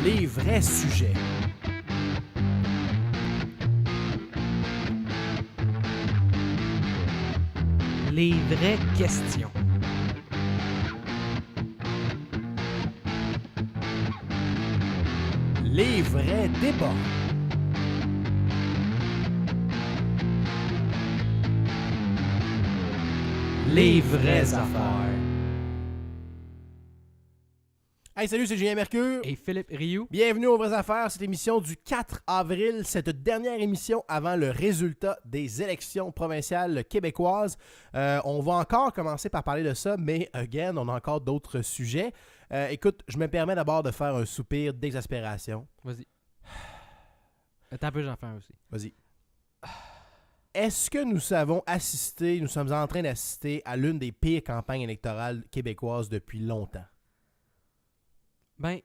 Les vrais sujets. Les vraies questions. Les vrais débats. Les vraies affaires. Hey, salut, c'est Julien Mercure. Et Philippe Rioux. Bienvenue aux Vraies Affaires, cette émission du 4 avril, cette dernière émission avant le résultat des élections provinciales québécoises. On va encore commencer par parler de ça, mais again, on a encore d'autres sujets. Écoute, je me permets d'abord de faire un soupir d'exaspération. Vas-y. Attends un peu, j'en fais un aussi. Vas-y. Est-ce que nous sommes en train d'assister à l'une des pires campagnes électorales québécoises depuis longtemps? Ben,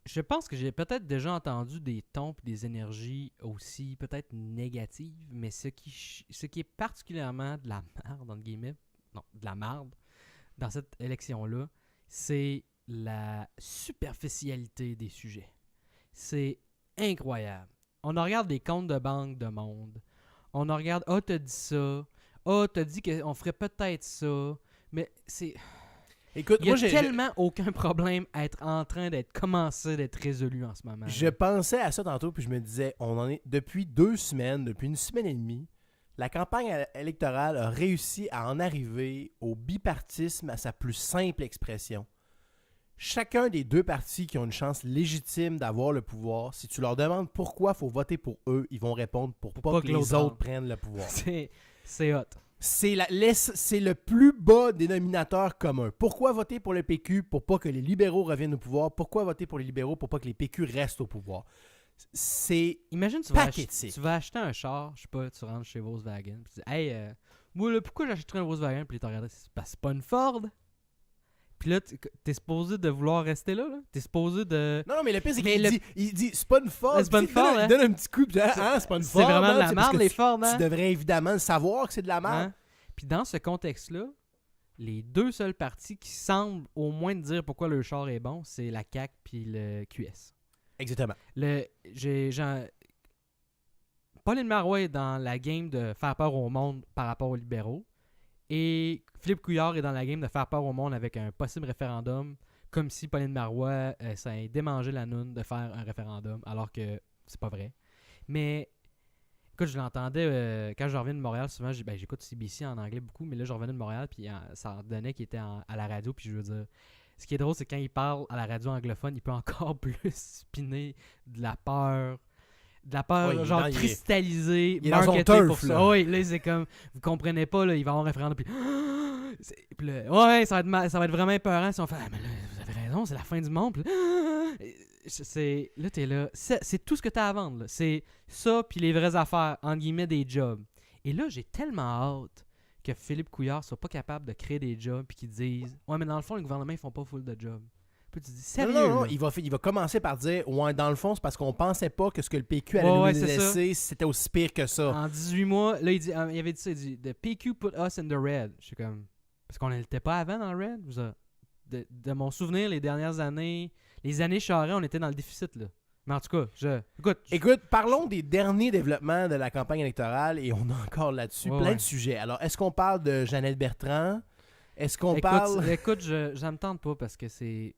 je pense que j'ai peut-être déjà entendu des tons et des énergies aussi peut-être négatives, mais ce qui est particulièrement de la merde, entre guillemets, non, de la merde, dans cette élection-là, c'est la superficialité des sujets. C'est incroyable. On en regarde des comptes de banque de monde. On en regarde, t'as dit ça. T'as dit qu'on ferait peut-être ça. Mais c'est... Écoute, il y a tellement aucun problème à être en train commencé d'être résolu en ce moment. Je pensais à ça tantôt, puis je me disais, on en est depuis 2 semaines, depuis 1 semaine et demie, la campagne électorale a réussi à en arriver au bipartisme à sa plus simple expression. Chacun des 2 partis qui ont une chance légitime d'avoir le pouvoir, si tu leur demandes pourquoi il faut voter pour eux, ils vont répondre pour pas que les autres prennent le pouvoir. C'est hot. C'est le plus bas dénominateur commun. Pourquoi voter pour le PQ pour pas que les libéraux reviennent au pouvoir? Pourquoi voter pour les libéraux pour pas que les PQ restent au pouvoir? C'est imagine, tu vas acheter un char, je sais pas, tu rentres chez Volkswagen, puis tu dis « Hey, moi là, pourquoi j'achèterais un Volkswagen? » Puis tu regardes, c'est pas une Ford. Puis là, t'es supposé de vouloir rester là? T'es supposé de... Non, mais le pire, c'est qu'il dit c'est pas une Ford. C'est pas une Ford, il donne un petit coup, puis c'est pas une Ford. C'est vraiment de la merde, les Ford, hein? Tu devrais évidemment savoir que c'est de la merde. Hein? Puis dans ce contexte-là, les 2 seuls partis qui semblent au moins dire pourquoi le char est bon, c'est la CAQ puis le QS. Exactement. Pauline Marois est dans la game de faire peur au monde par rapport aux libéraux. Et Philippe Couillard est dans la game de faire peur au monde avec un possible référendum, comme si Pauline Marois, ça ait démangé la noune de faire un référendum, alors que c'est pas vrai. Mais, écoute, je l'entendais quand je reviens de Montréal, souvent, j'écoute CBC en anglais beaucoup, mais là, je revenais de Montréal, puis ça en donnait qu'il était à la radio, puis je veux dire, ce qui est drôle, c'est quand il parle à la radio anglophone, il peut encore plus spinner de la peur, genre cristallisée, marketing pour ça. Oui, là, c'est comme, vous comprenez pas, là, il va y avoir un référendum, puis là, ça va être vraiment épeurant si on fait, mais là, vous avez raison, c'est la fin du monde, puis là, t'es là, c'est tout ce que t'as à vendre, là. C'est ça, puis les vraies affaires, entre guillemets, des jobs. Et là, j'ai tellement hâte que Philippe Couillard soit pas capable de créer des jobs, puis qu'ils disent, ouais, mais dans le fond, le gouvernement, ils font pas full de jobs. Puis tu dis, sérieux? Non, il va commencer par dire, ouais, dans le fond, c'est parce qu'on pensait pas que ce que le PQ allait nous laisser, c'était aussi pire que ça. En 18 mois, là, il avait dit ça, il dit, the PQ put us in the red. Je suis comme, parce qu'on n'était pas avant dans le red? De mon souvenir, les dernières années, les années Charest, on était dans le déficit, là. Mais en tout cas, Écoute, parlons des derniers développements de la campagne électorale, et on a encore là-dessus plein de sujets. Alors, est-ce qu'on parle de Jeannette Bertrand? Est-ce qu'on parle... Écoute, je me tente pas parce que c'est...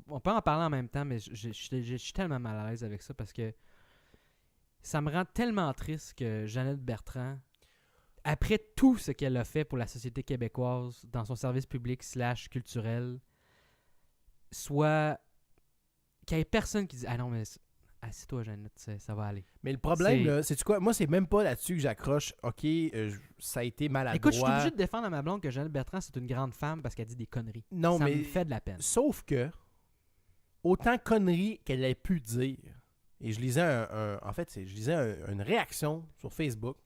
On peut en parler en même temps, mais je suis tellement mal à l'aise avec ça parce que ça me rend tellement triste que Jeannette Bertrand, après tout ce qu'elle a fait pour la société québécoise dans son service public / culturel, soit qu'il n'y ait personne qui dit « Ah non, mais assis-toi, Jeannette, ça va aller. » Mais le problème, là, c'est-tu quoi? Moi, c'est même pas là-dessus que j'accroche. OK, ça a été maladroit. Écoute, je suis obligé de défendre à ma blonde que Jeannette Bertrand, c'est une grande femme parce qu'elle dit des conneries. Non, ça mais me fait de la peine. Sauf que, autant conneries qu'elle ait pu dire, et je lisais une réaction sur Facebook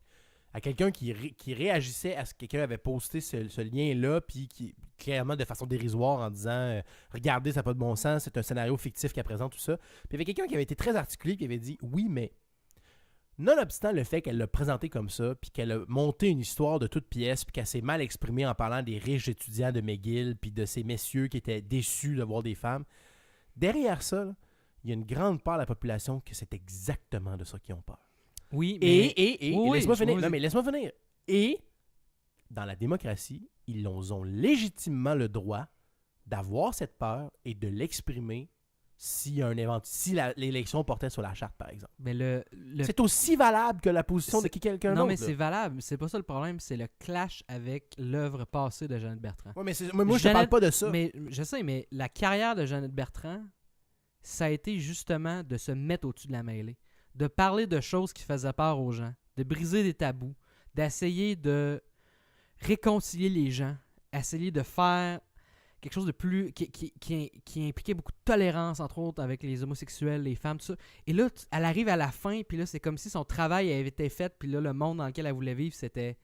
à quelqu'un qui réagissait à ce que quelqu'un avait posté ce lien-là, puis qui clairement de façon dérisoire en disant regardez, ça n'a pas de bon sens, c'est un scénario fictif qu'elle présente, tout ça. Puis il y avait quelqu'un qui avait été très articulé, qui avait dit oui, mais nonobstant le fait qu'elle l'a présenté comme ça, puis qu'elle a monté une histoire de toute pièce, puis qu'elle s'est mal exprimée en parlant des riches étudiants de McGill, puis de ces messieurs qui étaient déçus de voir des femmes, derrière ça, là, il y a une grande part de la population que c'est exactement de ça qu'ils ont peur. Oui, mais... Et Oui, laisse-moi finir. vas-y. Non, mais laisse-moi finir. Et dans la démocratie, ils ont légitimement le droit d'avoir cette peur et de l'exprimer si l'élection portait sur la charte, par exemple. Mais C'est aussi valable que la position de C'est- quelqu'un Non, d'autre. mais c'est valable. C'est pas ça le problème. C'est le clash avec l'œuvre passée de Jeannette Bertrand. Ouais, mais moi, je te parle pas de ça. Mais je sais, mais la carrière de Jeannette Bertrand, ça a été justement de se mettre au-dessus de la mêlée, de parler de choses qui faisaient peur aux gens, de briser des tabous, d'essayer de réconcilier les gens, essayer de faire quelque chose de plus qui impliquait beaucoup de tolérance, entre autres, avec les homosexuels, les femmes, tout ça. Et là, elle arrive à la fin, puis là, c'est comme si son travail avait été fait, puis là, le monde dans lequel elle voulait vivre, c'était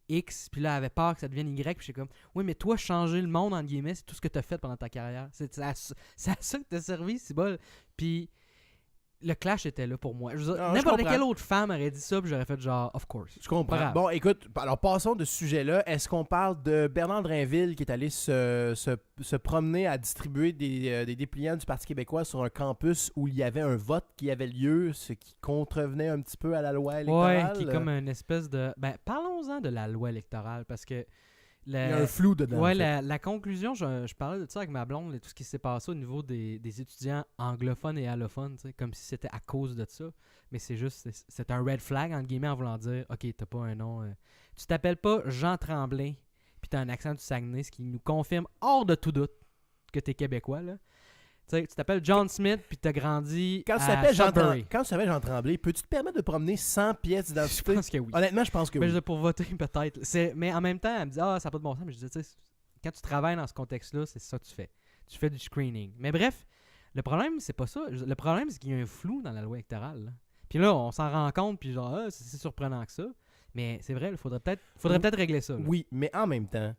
X, puis là, elle avait peur que ça devienne Y, puis j'étais comme, oui, mais toi, changer le monde, entre guillemets, c'est tout ce que tu as fait pendant ta carrière. C'est à ça que tu as servi, c'est bol. Puis le clash était là pour moi. Je veux dire, Non, je n'importe comprends. quelle autre femme aurait dit ça, puis j'aurais fait genre, of course. Je comprends. Pas grave. Bon, écoute, alors passons de ce sujet-là. Est-ce qu'on parle de Bernard Drinville qui est allé se promener à distribuer des dépliants du Parti québécois sur un campus où il y avait un vote qui avait lieu, ce qui contrevenait un petit peu à la loi électorale? Ouais, qui est comme une espèce de... Ben, parlons-en de la loi électorale, parce que... Il y a un flou dedans. Ouais, en fait. la conclusion, je parlais de ça avec ma blonde, et tout ce qui s'est passé au niveau des étudiants anglophones et allophones, tu sais, comme si c'était à cause de ça. Mais c'est juste, c'est un red flag, entre guillemets, en voulant dire, OK, t'as pas un nom... tu t'appelles pas Jean Tremblay, puis t'as un accent du Saguenay, ce qui nous confirme hors de tout doute que t'es québécois, là. Tu sais, tu t'appelles John Smith, puis t'as grandi Quand tu à t'appelles Sudbury. Jean Tremblay, peux-tu te permettre de promener 100 pièces Je d'identité? pense que oui. Honnêtement, je pense que Mais oui. je dis pour voter, peut-être. Mais en même temps, elle me dit, ah, ça n'a pas de bon sens. Mais je dis, tu sais, quand tu travailles dans ce contexte-là, c'est ça que tu fais. Tu fais du screening. Mais bref, le problème, c'est pas ça. Le problème, c'est qu'il y a un flou dans la loi électorale, là. Puis là, on s'en rend compte, puis genre, ah, c'est si surprenant que ça. Mais c'est vrai, il faudrait peut-être régler ça. Là. Oui, mais en même temps,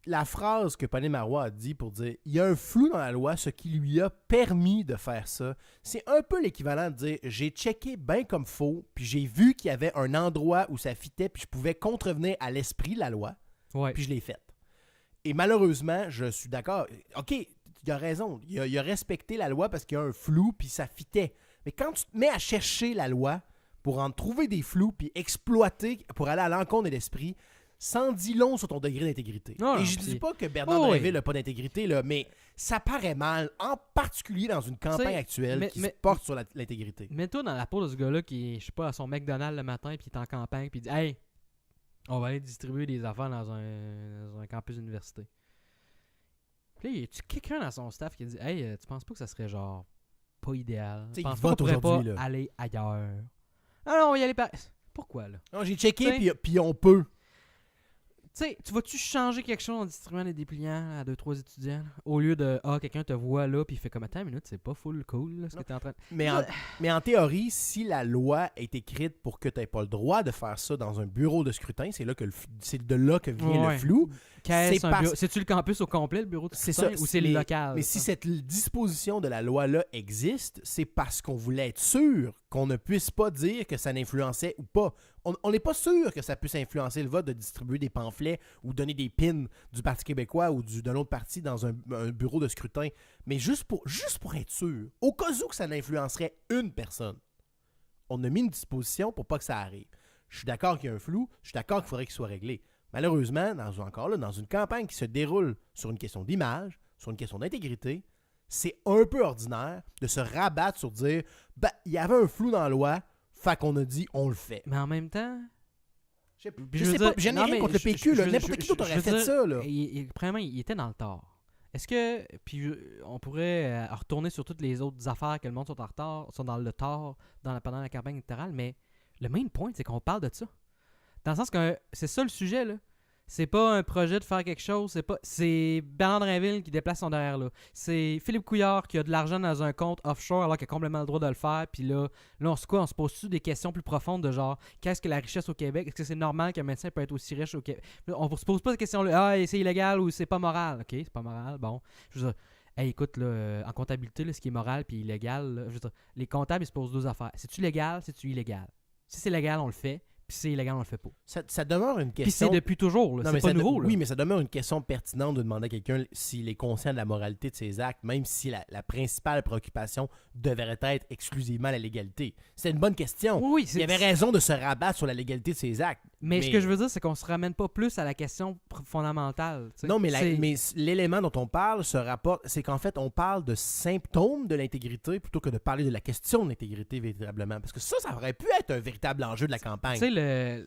la phrase que Pauline Marois a dit pour dire il y a un flou dans la loi, ce qui lui a permis de faire ça, c'est un peu l'équivalent de dire j'ai checké bien comme faux, puis j'ai vu qu'il y avait un endroit où ça fitait, puis je pouvais contrevenir à l'esprit de la loi, Ouais. puis je l'ai fait. Et malheureusement, je suis d'accord. OK, il a raison. Il a respecté la loi parce qu'il y a un flou, puis ça fitait. Mais quand tu te mets à chercher la loi pour en trouver des flous, puis exploiter pour aller à l'encontre de l'esprit, sans dit long sur ton degré d'intégrité. Non, et je puis- dis pas que Bernard Oh, oui. Drinville n'a pas d'intégrité, là, mais ça paraît mal, en particulier dans une campagne T'sais, actuelle qui se mais- porte sur l'intégrité. Mets-toi dans la peau de ce gars-là qui est, je sais pas, à son McDonald's le matin, puis il est en campagne, puis il dit, hey, on va aller distribuer des affaires dans un campus d'université. Puis là, y a-tu quelqu'un dans son staff qui a dit, hey, tu penses pas que ça serait genre pas idéal? T'sais, Tu penses il pas qu'on vote pourrait pas aujourd'hui, là. aller ailleurs? Ah non, on va y aller par... Pourquoi, là? Non, j'ai checké, T'sais- puis on peut. Tu sais, tu vas-tu changer quelque chose en distribuant des dépliants à 2-3 étudiants? Là? Au lieu de, quelqu'un te voit là, puis il fait comme, attends une minute, c'est pas full cool, là, ce que t'es en train de... Mais en théorie, si la loi est écrite pour que tu n'aies pas le droit de faire ça dans un bureau de scrutin, c'est là que c'est de là que vient Ouais. le flou. Qu'est-ce, un parce- bureau- C'est-tu le campus au complet, le bureau de C'est scrutin, ça, ou c'est le mais- local? Mais si ça? cette disposition de la loi-là existe, c'est parce qu'on voulait être sûr qu'on ne puisse pas dire que ça n'influençait ou pas. On n'est pas sûr que ça puisse influencer le vote de distribuer des pamphlets ou donner des pins du Parti québécois ou d'un autre parti dans un bureau de scrutin. Mais juste pour être sûr, au cas où que ça n'influencerait une personne, on a mis une disposition pour pas que ça arrive. Je suis d'accord qu'il y a un flou, je suis d'accord qu'il faudrait qu'il soit réglé. Malheureusement, dans une campagne qui se déroule sur une question d'image, sur une question d'intégrité, c'est un peu ordinaire de se rabattre sur dire ben, il y avait un flou dans la loi, fait qu'on a dit on le fait. Mais en même temps... Je veux sais dire- pas, je n'ai non, rien mais contre le je- PQ, là. je- N'importe je- qui d'autre je aurait veux fait dire, ça, là. Premièrement, il était dans le tort. Est-ce que... Puis on pourrait retourner sur toutes les autres affaires que le monde sont dans le tort pendant la campagne électorale, mais le main point, c'est qu'on parle de ça. Dans le sens que c'est ça le sujet, là. C'est pas un projet de faire quelque chose, c'est Bernard Drinville qui déplace son derrière là. C'est Philippe Couillard qui a de l'argent dans un compte offshore alors qu'il a complètement le droit de le faire. Puis là on se pose-tu des questions plus profondes de genre qu'est-ce que la richesse au Québec? Est-ce que c'est normal qu'un médecin peut être aussi riche au Québec? On se pose pas de questions là, c'est illégal ou c'est pas moral. Ok, c'est pas moral, bon. Je veux dire, hey, écoute, là, en comptabilité, là, ce qui est moral puis illégal, là, je veux dire, les comptables ils se posent deux affaires. C'est-tu légal, c'est-tu illégal? Si c'est légal, on le fait. puis c'est illégal, on le fait pas. Ça demeure une Puis question... c'est depuis toujours, là. Non, C'est mais pas nouveau, là. Oui, mais ça demeure une question pertinente de demander à quelqu'un s'il est conscient de la moralité de ses actes, même si la principale préoccupation devrait être exclusivement la légalité. C'est une bonne question. Oui, Il y avait raison de se rabattre sur la légalité de ses actes. Mais ce que je veux dire, c'est qu'on se ramène pas plus à la question fondamentale. T'sais. Non, mais l'élément dont on parle se rapporte, c'est qu'en fait, on parle de symptômes de l'intégrité plutôt que de parler de la question de l'intégrité véritablement. Parce que ça aurait pu être un véritable enjeu de la campagne. Tu sais, le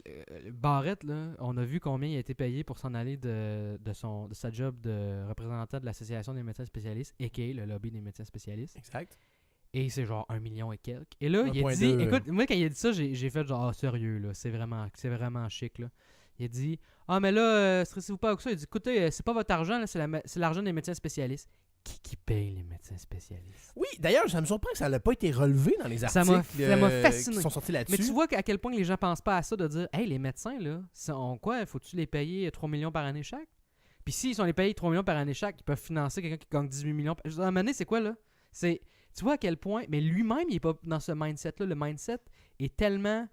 Barrett, là, on a vu combien il a été payé pour s'en aller de sa job de représentant de l'Association des médecins spécialistes, a.k.a. le lobby des médecins spécialistes. Exact. Et c'est genre 1 million et quelques. Et là, il a 1,2, dit... Écoute, moi, quand il a dit ça, j'ai fait genre, sérieux, là, c'est vraiment chic, là. Il a dit, mais là, stressez-vous pas avec ça. Il a dit, écoutez, c'est pas votre argent, là, c'est l'argent des médecins spécialistes. Qui paye les médecins spécialistes? Oui, d'ailleurs, ça me surprend que ça n'a pas été relevé dans les Ça articles m'a fasciné. qui sont sortis là-dessus. Mais tu vois à quel point les gens pensent pas à ça, de dire, hey, les médecins, là, quoi, faut-tu les payer 3 millions par année chaque? Puis s'ils sont les payés 3 millions par année chaque, ils peuvent financer quelqu'un qui gagne 18 millions. À un moment donné, c'est quoi, là? Tu vois à quel point, mais lui-même, il est pas dans ce mindset-là. Le mindset est tellement,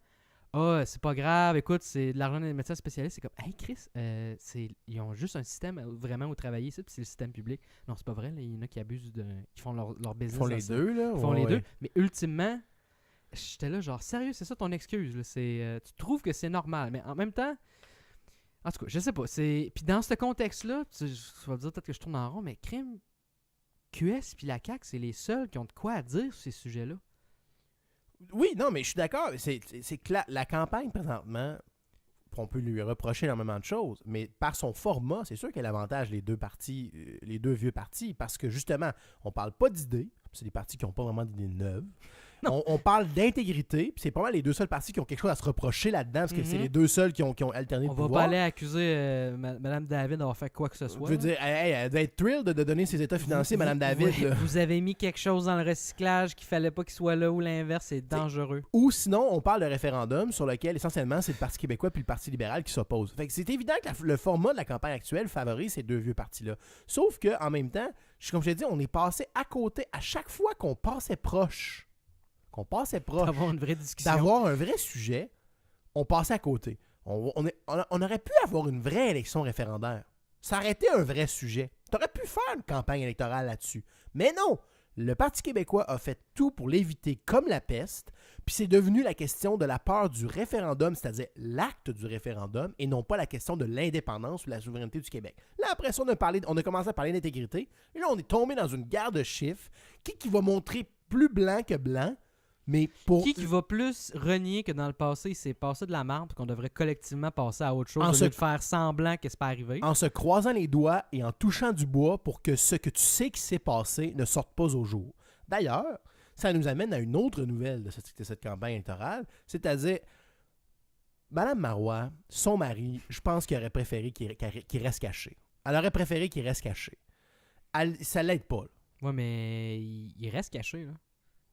c'est pas grave, écoute, c'est de l'argent des médecins spécialistes. C'est comme, hey Chris, ils ont juste un système vraiment où travailler ici, puis c'est le système public. Non, c'est pas vrai, là, il y en a qui abusent ils font leur business. Ils font les deux, là. Ils font les deux. Mais ultimement, j'étais là, genre, sérieux, c'est ça ton excuse, là. Tu trouves que c'est normal, mais en même temps, en tout cas, je sais pas. Puis dans ce contexte-là, tu vas me dire peut-être que je tourne en rond, mais crime. QS puis la CAQ, c'est les seuls qui ont de quoi à dire sur ces sujets-là. Oui, non, mais je suis d'accord. C'est que la campagne, présentement, on peut lui reprocher énormément de choses, mais par son format, c'est sûr qu'elle avantage les deux partis, les deux vieux partis, parce que justement, on parle pas d'idées, c'est des partis qui n'ont pas vraiment d'idées neuves. On parle d'intégrité, puis c'est pas mal les deux seuls partis qui ont quelque chose à se reprocher là-dedans, parce que c'est les deux seuls qui ont alterné le pouvoir. On va pas aller accuser Mme David d'avoir fait quoi que ce soit. Je veux dire, elle devait être thrilled de donner ses états financiers, Mme David. Vous avez mis quelque chose dans le recyclage qu'il fallait pas qu'il soit là, ou l'inverse, c'est dangereux. Ou sinon, on parle de référendum sur lequel, essentiellement, c'est le Parti québécois puis le Parti libéral qui s'opposent. Fait que c'est évident que le format de la campagne actuelle favorise ces deux vieux partis-là. Sauf qu'en même temps, comme je t'ai dit, on est passé à côté à chaque fois qu'on passait proche. D'avoir une vraie discussion. D'avoir un vrai sujet, on passait à côté. On aurait pu avoir une vraie élection référendaire. Ça aurait été un vrai sujet. Tu aurais pu faire une campagne électorale là-dessus. Mais non! Le Parti québécois a fait tout pour l'éviter comme la peste, puis c'est devenu la question de la peur du référendum, c'est-à-dire l'acte du référendum, et non pas la question de l'indépendance ou de la souveraineté du Québec. Là, après ça, on a commencé à parler d'intégrité, et là, on est tombé dans une guerre de chiffres qui va montrer plus blanc que blanc. Mais qui va plus renier que dans le passé, il s'est passé de la merde qu'on devrait collectivement passer à autre chose au lieu de faire semblant que c'est pas arrivé. En se croisant les doigts et en touchant du bois pour que ce que tu sais qui s'est passé ne sorte pas au jour. D'ailleurs, ça nous amène à une autre nouvelle de cette campagne électorale, c'est-à-dire Mme Marois, son mari, je pense qu'il aurait préféré qu'il reste caché. Elle aurait préféré qu'il reste caché. Ça l'aide pas. Là. Ouais, mais il reste caché, là.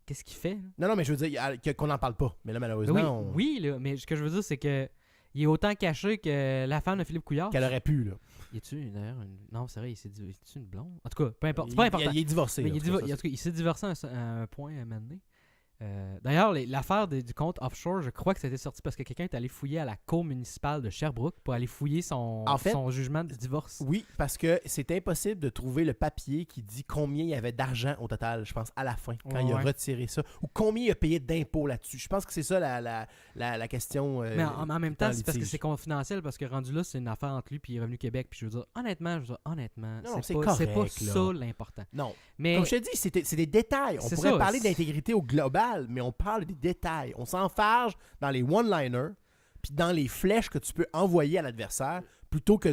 Qu'est-ce qu'il fait? Là? Non, mais je veux dire qu'on n'en parle pas. Mais là, malheureusement, oui, là, mais ce que je veux dire, c'est que il est autant caché que la femme de Philippe Couillard. Qu'elle aurait pu, là. Y a-tu d'ailleurs Non, c'est vrai, il est une blonde? En tout cas, peu importe. C'est pas important. Il est divorcé. Mais il s'est divorcé à un point à un moment donné. D'ailleurs, l'affaire du compte offshore, je crois que ça a été sorti parce que quelqu'un est allé fouiller à la cour municipale de Sherbrooke pour aller fouiller son jugement de divorce. Oui, parce que c'est impossible de trouver le papier qui dit combien il y avait d'argent au total, je pense, à la fin, quand il a retiré ça, ou combien il a payé d'impôts là-dessus. Je pense que c'est ça la question. Mais en même temps, c'est parce que c'est confidentiel, parce que rendu là, c'est une affaire entre lui et Revenu Québec. Puis je veux dire, honnêtement, c'est pas ça l'important. Non. Mais comme je te dis, c'est des détails. On pourrait parler d'intégrité au global, mais on parle des détails. On s'enfarge dans les one-liners puis dans les flèches que tu peux envoyer à l'adversaire plutôt que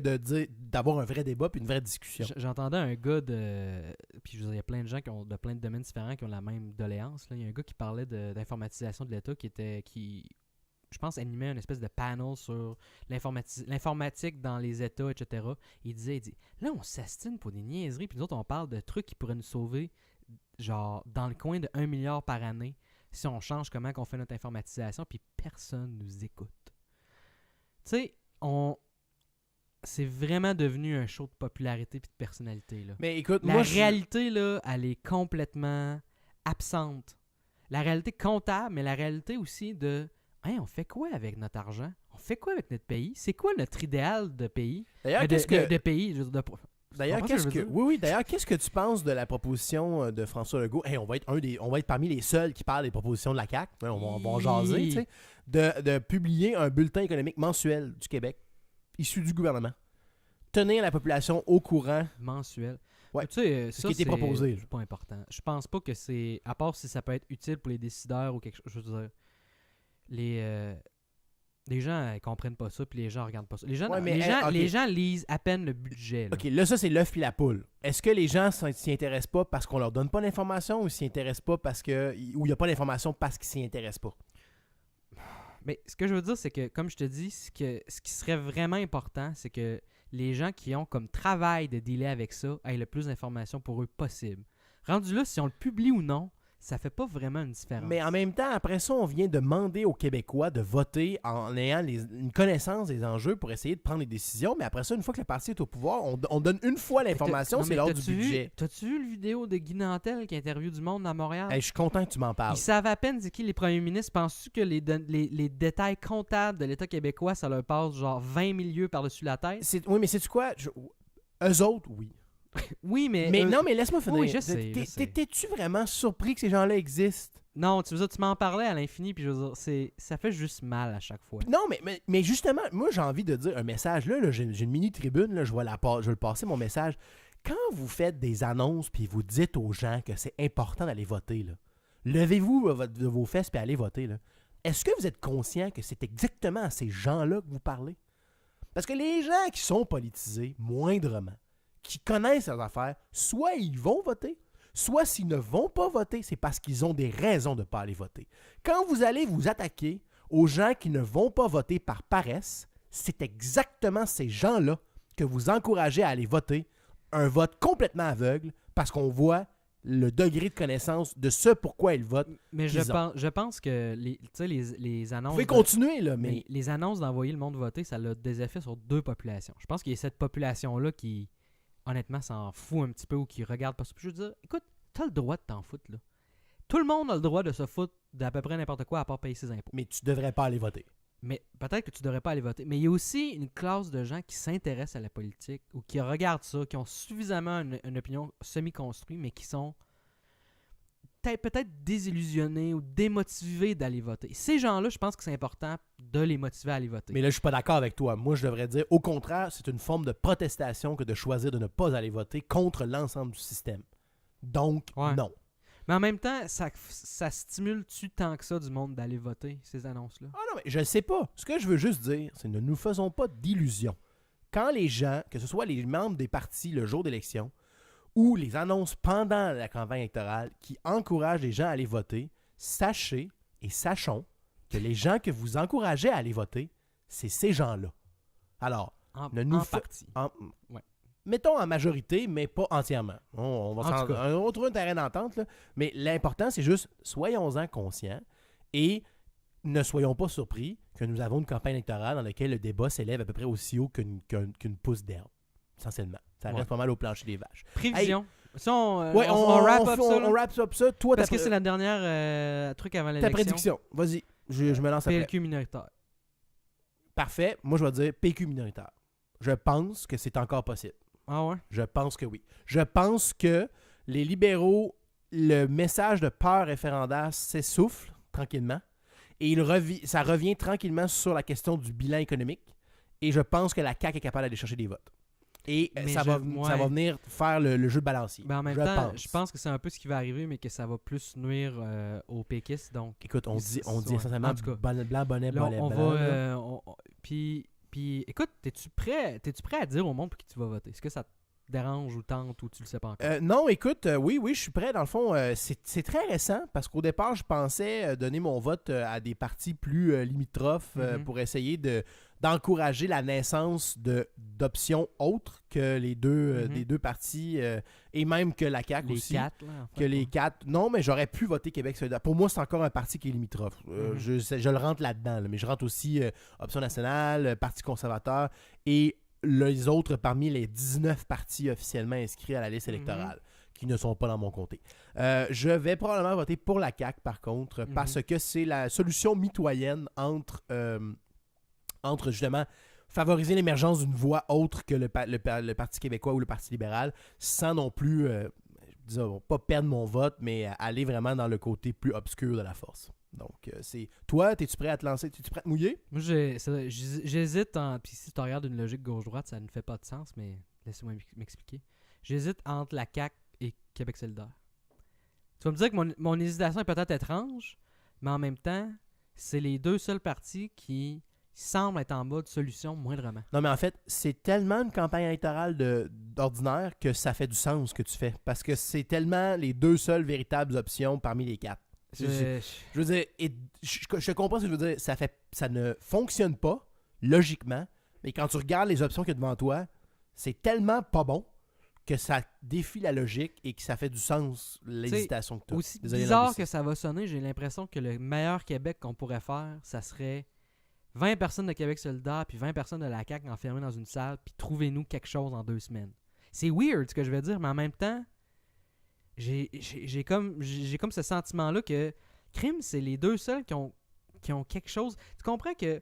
d'avoir un vrai débat puis une vraie discussion. J'entendais un gars puis je veux dire, il y a plein de gens de plein de domaines différents qui ont la même doléance. Là. Il y a un gars qui parlait d'informatisation de l'État qui je pense, animait une espèce de panel sur l'informatique dans les États, etc. Il dit, là, on s'astine pour des niaiseries, puis nous autres, on parle de trucs qui pourraient nous sauver, genre, dans le coin de 1 milliard par année, si on change comment on fait notre informatisation, puis personne nous écoute. Tu sais, c'est vraiment devenu un show de popularité puis de personnalité, là. Mais écoute, la réalité, là, elle est complètement absente. La réalité comptable, mais la réalité aussi de Hein, on fait quoi avec notre argent? On fait quoi avec notre pays? C'est quoi notre idéal de pays? D'ailleurs, De pays, je veux dire, D'ailleurs, comprends ce que je veux dire? oui, d'ailleurs, qu'est-ce que tu penses de la proposition de François Legault? Hey, on va être parmi les seuls qui parlent des propositions de la CAQ. Ouais, on va en jaser, tu sais. De publier un bulletin économique mensuel du Québec, issu du gouvernement. Tenir la population au courant. Mensuel. Ouais. Tu sais, C'est ce qui a été proposé. C'est pas important. Je pense pas que c'est... À part si ça peut être utile pour les décideurs ou quelque chose. Je veux dire, les gens ils comprennent pas ça, puis les gens regardent pas ça. Les gens, Ouais, mais, les gens lisent à peine le budget. Là. OK, là, ça, c'est l'œuf puis la poule. Est-ce que les gens s'y intéressent pas parce qu'on leur donne pas d'informations ou s'y intéressent pas parce que... ou il n'y a pas d'informations parce qu'ils s'y intéressent pas? Mais ce que je veux dire, c'est que, comme je te dis, ce qui serait vraiment important, c'est que les gens qui ont comme travail de dealer avec ça aient le plus d'informations pour eux possible. Rendu là, si on le publie ou non, ça fait pas vraiment une différence. Mais en même temps, après ça, on vient demander aux Québécois de voter en ayant une connaissance des enjeux pour essayer de prendre des décisions. Mais après ça, une fois que le parti est au pouvoir, on donne une fois l'information, c'est lors du budget. T'as-tu vu le vidéo de Guy Nantel qui interviewe du monde à Montréal? Hey, je suis content que tu m'en parles. Ils savent à peine c'est qui les premiers ministres. Penses-tu que les détails comptables de l'État québécois, ça leur passe genre 20 milieux par-dessus la tête? Oui, mais sais-tu quoi? Eux autres, oui. Oui, mais... non, mais laisse-moi finir. Oui, je sais. T'es-tu vraiment surpris que ces gens-là existent? Non, tu m'en parlais à l'infini, puis je veux dire, ça fait juste mal à chaque fois. Non, mais justement, moi, j'ai envie de dire un message. Là, j'ai une mini-tribune, là, je vais le passer, mon message. Quand vous faites des annonces puis vous dites aux gens que c'est important d'aller voter, là, levez-vous de vos fesses puis allez voter. Là. Est-ce que vous êtes conscient que c'est exactement à ces gens-là que vous parlez? Parce que les gens qui sont politisés, moindrement, qui connaissent leurs affaires, soit ils vont voter, soit s'ils ne vont pas voter, c'est parce qu'ils ont des raisons de ne pas aller voter. Quand vous allez vous attaquer aux gens qui ne vont pas voter par paresse, c'est exactement ces gens-là que vous encouragez à aller voter, un vote complètement aveugle, parce qu'on voit le degré de connaissance de ce pourquoi ils votent. Mais je pense que les annonces... Vous pouvez continuer, là, mais... Les annonces d'envoyer le monde voter, ça a des effets sur deux populations. Je pense qu'il y a cette population-là qui... honnêtement, s'en fout un petit peu ou qui regarde pas ça. Je veux dire, écoute, t'as le droit de t'en foutre, là. Tout le monde a le droit de se foutre d'à peu près n'importe quoi à part payer ses impôts. Mais tu devrais pas aller voter. Mais peut-être que tu devrais pas aller voter. Mais il y a aussi une classe de gens qui s'intéressent à la politique ou qui regardent ça, qui ont suffisamment une opinion semi-construite, mais qui sont peut-être désillusionnés ou démotivés d'aller voter. Ces gens-là, je pense que c'est important de les motiver à aller voter. Mais là, je suis pas d'accord avec toi. Moi, je devrais dire, au contraire, c'est une forme de protestation que de choisir de ne pas aller voter contre l'ensemble du système. Donc, non. Mais en même temps, ça stimule-tu tant que ça du monde d'aller voter, ces annonces-là? Ah non, mais je ne sais pas. Ce que je veux juste dire, c'est ne nous faisons pas d'illusions. Quand les gens, que ce soit les membres des partis le jour d'élection ou les annonces pendant la campagne électorale qui encouragent les gens à aller voter, sachez et sachons que les gens que vous encouragez à aller voter, c'est ces gens-là. Alors, en partie. Ouais. Mettons en majorité, mais pas entièrement. On va trouver un terrain d'entente, là. Mais l'important, c'est juste, soyons-en conscients et ne soyons pas surpris que nous avons une campagne électorale dans laquelle le débat s'élève à peu près aussi haut qu'une pousse d'herbe, essentiellement. Ça reste pas mal au plancher des vaches. Prévision. Hey, ça, on wrap up ça. Toi, parce que c'est la dernière truc avant l'élection. Ta prédiction. Vas-y, je me lance après. PLQ minoritaire. Parfait. Moi, je vais dire PQ minoritaire. Je pense que c'est encore possible. Ah ouais? Je pense que oui. Je pense que les libéraux, le message de peur référendaire s'essouffle tranquillement et ça revient tranquillement sur la question du bilan économique et je pense que la CAQ est capable d'aller chercher des votes. Et ça va venir faire le jeu de balancier. Ben en même temps, je pense que c'est un peu ce qui va arriver, mais que ça va plus nuire aux péquistes. Donc, écoute, on dit essentiellement blanc, bonnet, là, bonnet, on blanc. Va... Puis, écoute, t'es-tu prêt à dire au monde pour qui tu vas voter? Est-ce que ça te dérange ou tente ou tu le sais pas encore? Non, écoute, oui, je suis prêt. Dans le fond, c'est très récent parce qu'au départ, je pensais donner mon vote à des partis plus limitrophes pour essayer d'encourager la naissance d'options autres que les des deux partis et même que la CAQ aussi. Les quatre, là, en fait, que les quatre. Non, mais j'aurais pu voter Québec solidaire. Pour moi, c'est encore un parti qui est limitrophe. Je le rentre là-dedans, là, mais je rentre aussi Option nationale, Parti conservateur et les autres parmi les 19 partis officiellement inscrits à la liste électorale, qui ne sont pas dans mon comté. Je vais probablement voter pour la CAQ, par contre, parce que c'est la solution mitoyenne entre justement favoriser l'émergence d'une voix autre que le Parti québécois ou le Parti libéral, sans non plus, disons, pas perdre mon vote, mais aller vraiment dans le côté plus obscur de la force. Donc, c'est... Toi, es-tu prêt à te lancer? Es-tu prêt à te mouiller? Moi, j'hésite Puis si tu regardes une logique gauche-droite, ça ne fait pas de sens, mais laissez-moi m'expliquer. J'hésite entre la CAQ et Québec solidaire. Tu vas me dire que mon hésitation est peut-être étrange, mais en même temps, c'est les deux seuls partis qui semblent être en mode solution moindrement. Non, mais en fait, c'est tellement une campagne électorale d'ordinaire que ça fait du sens ce que tu fais. Parce que c'est tellement les deux seules véritables options parmi les quatre. Je veux dire, je comprends ce que je veux dire. Ça ne fonctionne pas, logiquement, mais quand tu regardes les options qu'il y a devant toi, c'est tellement pas bon que ça défie la logique et que ça fait du sens, l'hésitation que tu as. Aussi bizarre que ça va sonner, j'ai l'impression que le meilleur Québec qu'on pourrait faire, ça serait 20 personnes de Québec solidaire puis 20 personnes de la CAQ enfermées dans une salle puis trouvez-nous quelque chose en 2 semaines. C'est weird ce que je veux dire, mais en même temps, j'ai comme ce sentiment-là que crime, c'est les deux seuls qui ont quelque chose. Tu comprends que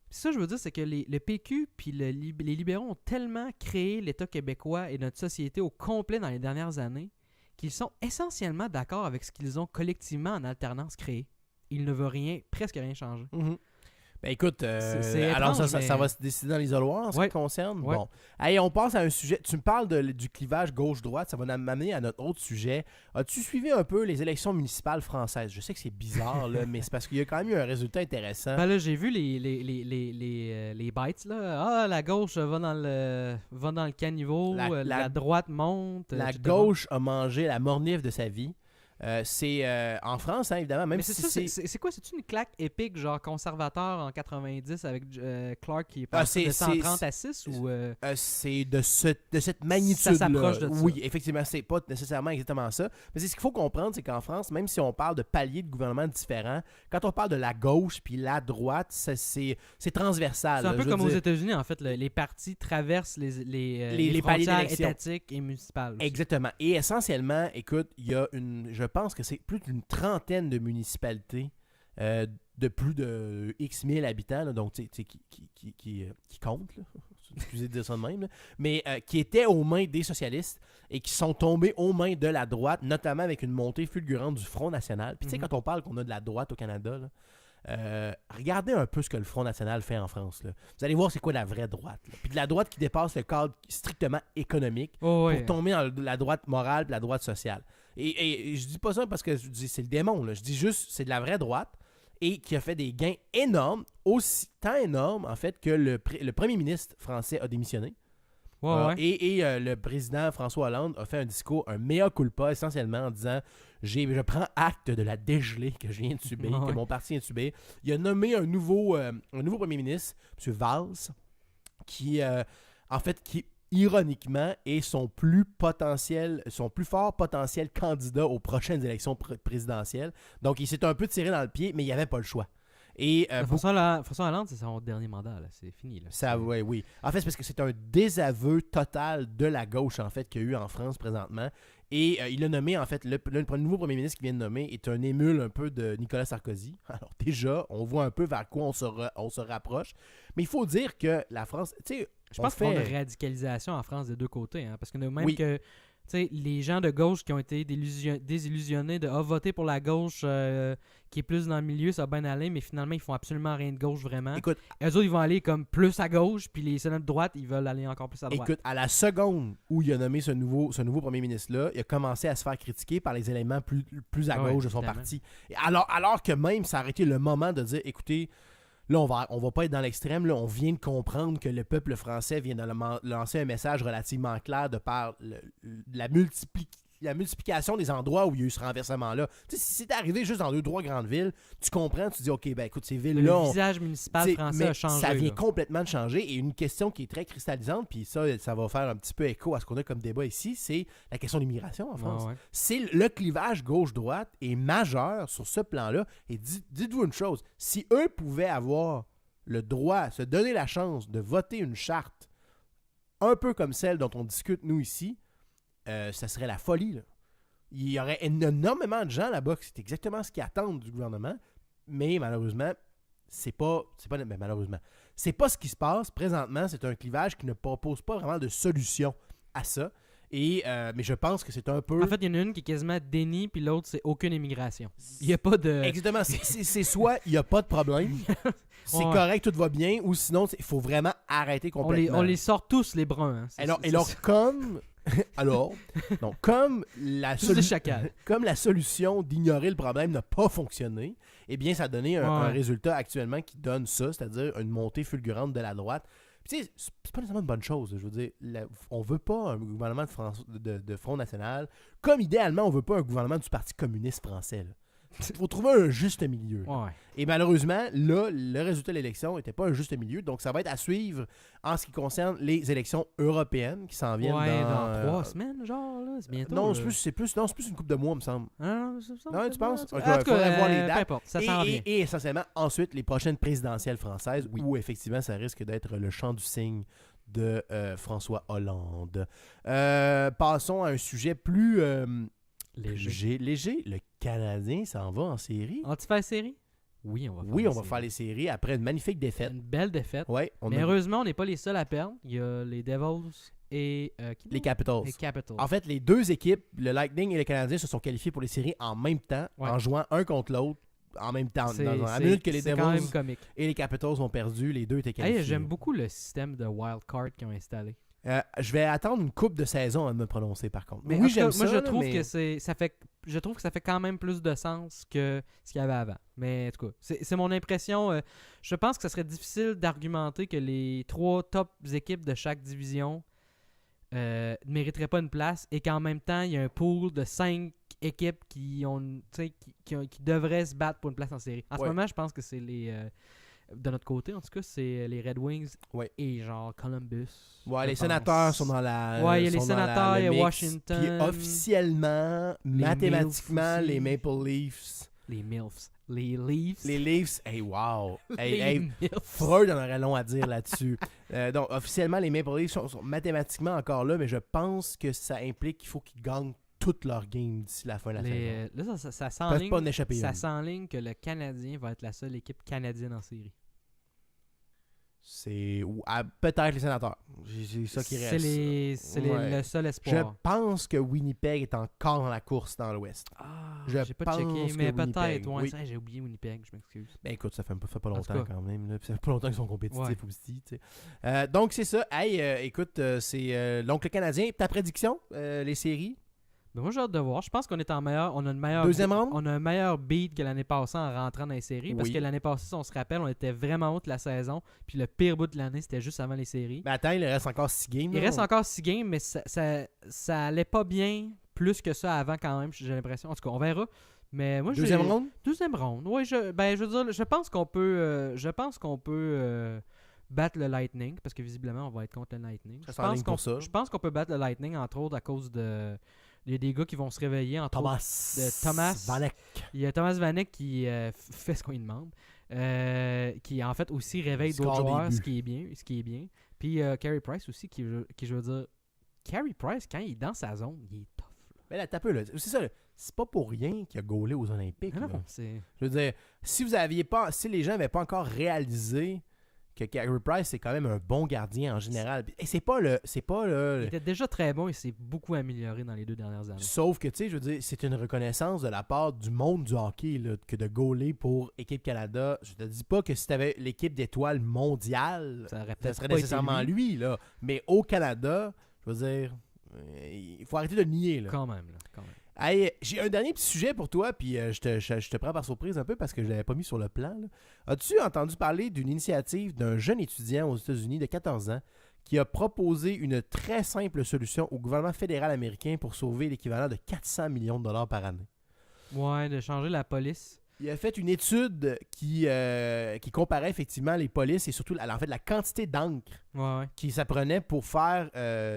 ça, je veux dire, c'est que le PQ puis les libéraux ont tellement créé l'État québécois et notre société au complet dans les dernières années qu'ils sont essentiellement d'accord avec ce qu'ils ont collectivement en alternance créé. Ils ne veulent presque rien changer. Mm-hmm. Ben écoute, alors étrange, ça va se décider dans l'isoloir en ce qui concerne. Ouais. Bon, allez, on passe à un sujet. Tu me parles du clivage gauche-droite, ça va m'amener à notre autre sujet. As-tu suivi un peu les élections municipales françaises? Je sais que c'est bizarre, là, mais c'est parce qu'il y a quand même eu un résultat intéressant. Ben là, j'ai vu les bites, là. Ah, la gauche va dans le caniveau, la droite monte. La gauche a mangé la mornif de sa vie. C'est en France, hein, évidemment, même mais c'est quoi? C'est-tu une claque épique, genre conservateur en 90 avec Clark qui est passé de 130 à 6? Ou c'est de cette magnitude-là. Ça s'approche de ça. Oui, effectivement, c'est pas nécessairement exactement ça. Mais ce qu'il faut comprendre, c'est qu'en France, même si on parle de paliers de gouvernement différents, quand on parle de la gauche puis la droite, c'est transversal. C'est un peu comme aux États-Unis, en fait. Les partis traversent les frontières étatiques et municipales aussi. Exactement. Et essentiellement, écoute, il y a je pense que c'est plus d'une trentaine de municipalités de plus de X 1000 habitants, là, donc qui comptent, là. Excusez de dire ça de même, là, mais qui étaient aux mains des socialistes et qui sont tombés aux mains de la droite, notamment avec une montée fulgurante du Front national. Puis tu sais, quand on parle qu'on a de la droite au Canada, là, regardez un peu ce que le Front national fait en France. Là. Vous allez voir c'est quoi la vraie droite. Là. Puis de la droite qui dépasse le cadre strictement économique pour tomber dans la droite morale et la droite sociale. Et je dis pas ça parce que je dis c'est le démon. Là. Je dis juste c'est de la vraie droite et qui a fait des gains énormes, aussi tant énormes en fait que le premier ministre français a démissionné. Et le président François Hollande a fait un discours, un mea culpa essentiellement en disant je prends acte de la dégelée que je viens de subir, que mon parti vient de subir. Il a nommé un nouveau premier ministre, M. Valls, qui ironiquement est son plus fort potentiel candidat aux prochaines élections présidentielles. Donc il s'est un peu tiré dans le pied, mais il n'y avait pas le choix. Et François Hollande, c'est son dernier mandat, là. C'est fini. Là. Oui. En fait, c'est parce que c'est un désaveu total de la gauche, en fait, qu'il y a eu en France présentement. Et il a nommé, en fait, le nouveau premier ministre qu'il vient de nommer est un émule un peu de Nicolas Sarkozy. Alors déjà, on voit un peu vers quoi on se rapproche. Mais il faut dire que la France, tu sais, je pense qu'il y a une radicalisation en France des deux côtés. Hein, parce que même que les gens de gauche qui ont été désillusionnés de voter pour la gauche qui est plus dans le milieu, ça va bien aller, mais finalement, ils font absolument rien de gauche vraiment. Écoute, eux autres, ils vont aller comme plus à gauche, puis les sénateurs de droite, ils veulent aller encore plus à droite. Écoute, à la seconde où il a nommé ce nouveau premier ministre-là, il a commencé à se faire critiquer par les éléments plus à gauche de son parti. Et alors que même, ça aurait été le moment de dire, écoutez, là, on va pas être dans l'extrême. Là, on vient de comprendre que le peuple français vient de lancer un message relativement clair de par la multiplication des endroits où il y a eu ce renversement-là. Tu sais, si c'est arrivé juste dans 2-3 grandes villes, tu comprends, tu dis, OK, ben écoute, ces villes-là... Le visage municipal français a changé. Ça vient complètement de changer. Et une question qui est très cristallisante, puis ça va faire un petit peu écho à ce qu'on a comme débat ici, c'est la question de l'immigration en France. C'est le clivage gauche-droite est majeur sur ce plan-là. Et dites-vous une chose, si eux pouvaient avoir le droit, se donner la chance de voter une charte un peu comme celle dont on discute nous ici, ça serait la folie, là. Il y aurait énormément de gens là-bas, c'est exactement ce qu'ils attendent du gouvernement, mais malheureusement, c'est pas ce qui se passe présentement. C'est un clivage qui ne propose pas vraiment de solution à ça. Mais je pense que c'est un peu... En fait, il y en a une qui est quasiment déni, puis l'autre, c'est aucune immigration. Il n'y a pas de... Exactement. C'est soit il n'y a pas de problème, c'est correct, tout va bien, ou sinon, il faut vraiment arrêter complètement. On les sort tous, les bruns. Hein. Comme la solution d'ignorer le problème n'a pas fonctionné, eh bien, ça a donné un résultat actuellement qui donne ça, c'est-à-dire une montée fulgurante de la droite. Puis, tu sais, c'est pas nécessairement une bonne chose. Je veux dire, on veut pas un gouvernement de Front National, comme idéalement, on veut pas un gouvernement du Parti communiste français, là. Il faut trouver un juste milieu. Ouais. Et malheureusement, là, le résultat de l'élection n'était pas un juste milieu. Donc, ça va être à suivre en ce qui concerne les élections européennes qui s'en viennent dans 3 semaines, genre. Là, c'est bientôt. Non, c'est plus une couple de mois, me semble. Non, tu penses? En tout cas, faudrait voir les dates. peu importe, ça s'en vient. Et essentiellement, ensuite, les prochaines présidentielles françaises, où effectivement, ça risque d'être le chant du cygne de François Hollande. Passons à un sujet plus... léger. Le Canadien s'en va en série. On va faire la série? Oui, on va faire les séries après une magnifique défaite. Une belle défaite. Ouais, mais heureusement, on n'est pas les seuls à perdre. Il y a les Devils et... les Capitals. Les Capitals. En fait, les deux équipes, le Lightning et le Canadien, se sont qualifiés pour les séries en même temps, en jouant un contre l'autre en même temps. Dans la minute que les Devils et les Capitals ont perdu, les deux étaient qualifiés. J'aime beaucoup le système de wild card qu'ils ont installé. Je vais attendre une coupe de saison avant de me prononcer, par contre. Mais oui, j'aime ça. Moi, je trouve que ça fait quand même plus de sens que ce qu'il y avait avant. Mais en tout cas, c'est mon impression. Je pense que ça serait difficile d'argumenter que les 3 top équipes de chaque division ne mériteraient pas une place et qu'en même temps, il y a un pool de 5 équipes qui devraient se battre pour une place en série. En ce moment, je pense que c'est les... de notre côté, en tout cas, c'est les Red Wings et genre Columbus. Ouais, les Sénateurs sont dans la... Ouais, il y a les Sénateurs, il y a Washington. Puis officiellement, mathématiquement, les Maple Leafs... Les Milfs. Les Leafs. Les Leafs, hey, wow. Freud en aurait long à dire là-dessus. Donc, officiellement, les Maple Leafs sont mathématiquement encore là, mais je pense que ça implique qu'il faut qu'ils gagnent toutes leurs games d'ici la fin de la saison. Là, ça s'enligne que le Canadien va être la seule équipe canadienne en série. C'est peut-être les Sénateurs. C'est ça qui reste. C'est le seul espoir. Je pense que Winnipeg est encore dans la course dans l'Ouest. J'ai pas checké, mais peut-être. Ouais, j'ai oublié Winnipeg, je m'excuse. Ben écoute, ça fait pas longtemps quand même. Là, ça fait pas longtemps qu'ils sont compétitifs aussi. Donc c'est ça. Hey, écoute, c'est donc le Canadien. Ta prédiction, les séries? Ben moi, j'ai hâte de voir. Je pense qu'on est on a une meilleure deuxième round? On a un meilleur beat que l'année passée en rentrant dans les séries. Parce que l'année passée, si on se rappelle, on était vraiment haut de la saison. Puis le pire bout de l'année, c'était juste avant les séries. Mais attends, il reste encore 6 games. Il reste encore 6 games, mais ça allait pas bien plus que ça avant quand même, j'ai l'impression. En tout cas, on verra. Mais moi, deuxième round? Deuxième round. Oui, je veux dire, je pense qu'on peut battre le Lightning, parce que visiblement, on va être contre le Lightning. Je pense qu'on peut battre le Lightning, entre autres, à cause de... Il y a des gars qui vont se réveiller, entre autres. Thomas Vanek. Il y a Thomas Vanek qui fait ce qu'on lui demande. Qui, en fait, aussi réveille d'autres joueurs, ce qui est bien. Puis Carey Price aussi, qui je veux dire... Carey Price, quand il est dans sa zone, il est tough. Là. Mais là, t'as peu, là. C'est ça, là. C'est pas pour rien qu'il a gaulé aux Olympiques. Non, je veux dire, si les gens n'avaient pas encore réalisé que Carey Price, c'est quand même un bon gardien en général. Et c'est pas le... Il était déjà très bon et s'est beaucoup amélioré dans les 2 dernières années. Sauf que, tu sais, je veux dire, c'est une reconnaissance de la part du monde du hockey là, que de gauler pour Équipe Canada. Je te dis pas que si t'avais l'équipe d'étoiles mondiale, ça serait nécessairement lui, là. Mais au Canada, je veux dire, il faut arrêter de nier, là. Quand même. Hey, j'ai un dernier petit sujet pour toi, puis je te prends par surprise un peu parce que je ne l'avais pas mis sur le plan. Là. As-tu entendu parler d'une initiative d'un jeune étudiant aux États-Unis de 14 ans qui a proposé une très simple solution au gouvernement fédéral américain pour sauver l'équivalent de 400 millions de dollars par année? Ouais, de changer la police. Il a fait une étude qui comparait effectivement les polices et surtout la quantité d'encre qui s'apprenait pour faire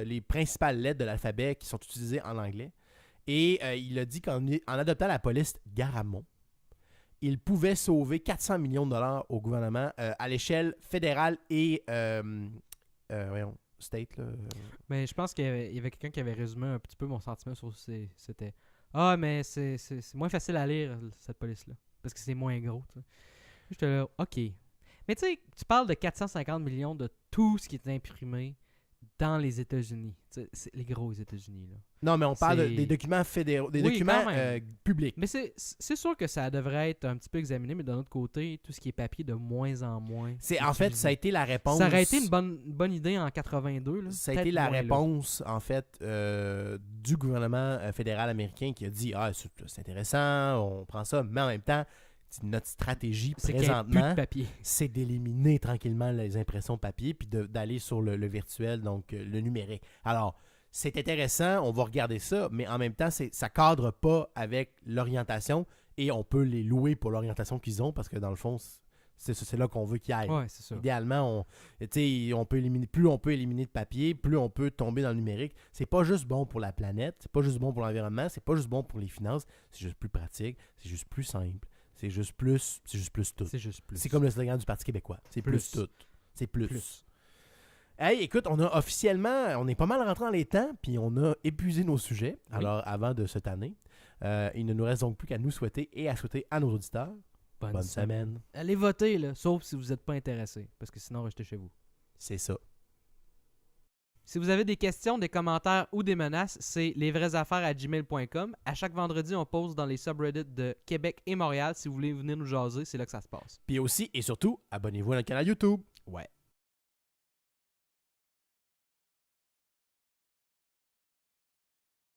les principales lettres de l'alphabet qui sont utilisées en anglais. Et il a dit qu'en adoptant la police Garamond, il pouvait sauver 400 millions de dollars au gouvernement à l'échelle fédérale et state. Là. Mais je pense qu'il y avait quelqu'un qui avait résumé un petit peu mon sentiment sur c'était « Ah, mais c'est moins facile à lire, cette police-là. Parce que c'est moins gros. » J'étais là, OK. Mais tu sais, tu parles de 450 millions de tout ce qui est imprimé dans les États-Unis. C'est les gros États-Unis, là. Non, mais on parle C'est- des documents fédéraux, des Oui, documents quand même. publics. Mais c'est sûr que ça devrait être un petit peu examiné, mais d'un autre côté, tout ce qui est papier, de moins en moins. En fait, ça a été la réponse. Ça aurait été une bonne idée en 82. Là. Ça a été Peut-être la moins, là. réponse, en fait, du gouvernement fédéral américain qui a dit « Ah, c'est intéressant, on prend ça, mais en même temps, notre stratégie C'est qu'il y a plus de présentement, papier. c'est d'éliminer tranquillement les impressions papier puis d'aller sur le virtuel, donc le numérique. » Alors, c'est intéressant, on va regarder ça, mais en même temps, ça cadre pas avec l'orientation et on peut les louer pour l'orientation qu'ils ont parce que dans le fond, c'est là qu'on veut qu'ils aillent. Ouais, c'est ça. Idéalement, on peut éliminer, plus on peut éliminer de papier, plus on peut tomber dans le numérique. C'est pas juste bon pour la planète, c'est pas juste bon pour l'environnement, c'est pas juste bon pour les finances, c'est juste plus pratique, c'est juste plus simple, c'est juste plus tout. C'est juste plus. C'est comme le slogan du Parti québécois, c'est plus tout. C'est plus. Plus. Hey, écoute, on est pas mal rentré dans les temps, puis on a épuisé nos sujets. Oui. Alors, avant de cette année, il ne nous reste donc plus qu'à nous souhaiter et à souhaiter à nos auditeurs bonne semaine. Allez voter, là, sauf si vous n'êtes pas intéressé, parce que sinon, restez chez vous. C'est ça. Si vous avez des questions, des commentaires ou des menaces, c'est lesvraiesaffaires@gmail.com. À chaque vendredi, on pose dans les subreddits de Québec et Montréal. Si vous voulez venir nous jaser, c'est là que ça se passe. Puis aussi et surtout, abonnez-vous à notre canal YouTube. Ouais.